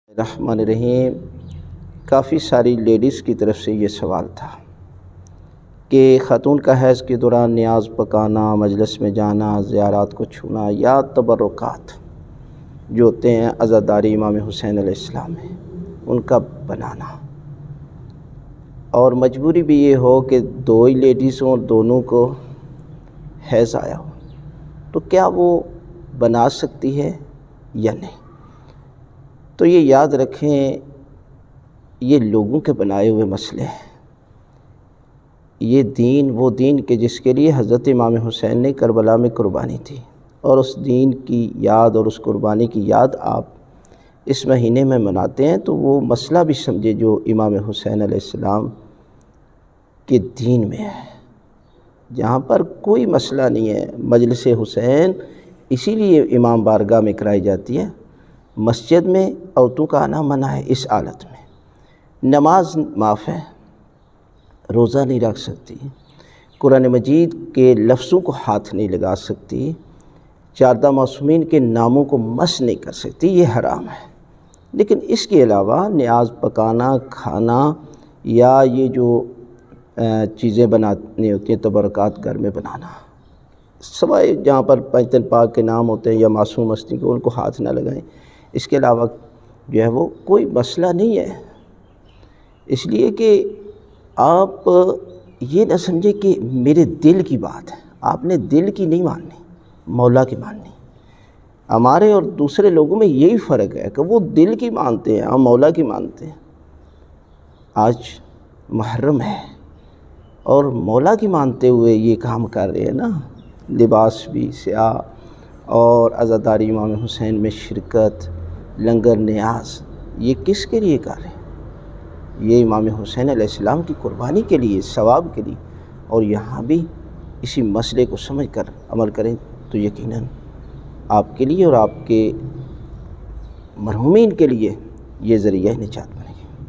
الرحمن الرحیم۔ کافی ساری لیڈیز کی طرف سے یہ سوال تھا کہ خاتون کا حیض کے دوران نیاز پکانا، مجلس میں جانا، زیارات کو چھونا یا تبرکات جو ہوتے ہیں عزاداری امام حسین علیہ السلام میں ان کا بنانا، اور مجبوری بھی یہ ہو کہ دو ہی لیڈیز ہوں، دونوں کو حیض آیا ہو، تو کیا وہ بنا سکتی ہے یا نہیں؟ تو یہ یاد رکھیں، یہ لوگوں کے بنائے ہوئے مسئلے ہیں۔ یہ دین وہ دین کہ جس کے لیے حضرت امام حسین نے کربلا میں قربانی دی، اور اس دین کی یاد اور اس قربانی کی یاد آپ اس مہینے میں مناتے ہیں، تو وہ مسئلہ بھی سمجھے جو امام حسین علیہ السلام کے دین میں ہے، جہاں پر کوئی مسئلہ نہیں ہے۔ مجلس حسین اسی لیے امام بارگاہ میں کرائی جاتی ہے۔ مسجد میں عورتوں کا آنا منع ہے اس حالت میں، نماز معاف ہے، روزہ نہیں رکھ سکتی، قرآن مجید کے لفظوں کو ہاتھ نہیں لگا سکتی، چاردہ معصومین کے ناموں کو مس نہیں کر سکتی، یہ حرام ہے۔ لیکن اس کے علاوہ نیاز پکانا، کھانا یا یہ جو چیزیں بنانی ہوتی ہیں تبرکات گھر میں بنانا، سوائے جہاں پر پنجتن پاک کے نام ہوتے ہیں یا معصوم ہستی کو، ان کو ہاتھ نہ لگائیں، اس کے علاوہ جو ہے وہ کوئی مسئلہ نہیں ہے۔ اس لیے کہ آپ یہ نہ سمجھیں کہ میرے دل کی بات ہے، آپ نے دل کی نہیں ماننی، مولا کی ماننی۔ ہمارے اور دوسرے لوگوں میں یہی فرق ہے کہ وہ دل کی مانتے ہیں، ہم مولا کی مانتے ہیں۔ آج محرم ہے اور مولا کی مانتے ہوئے یہ کام کر رہے ہیں نا، لباس بھی سیاہ اور عزاداری امام حسین میں شرکت، لنگر نیاز، یہ کس کے لیے کر رہے ہیں؟ یہ امام حسین علیہ السلام کی قربانی کے لیے، ثواب کے لیے، اور یہاں بھی اسی مسئلے کو سمجھ کر عمل کریں تو یقیناً آپ کے لیے اور آپ کے مرحومین کے لیے یہ ذریعہ نجات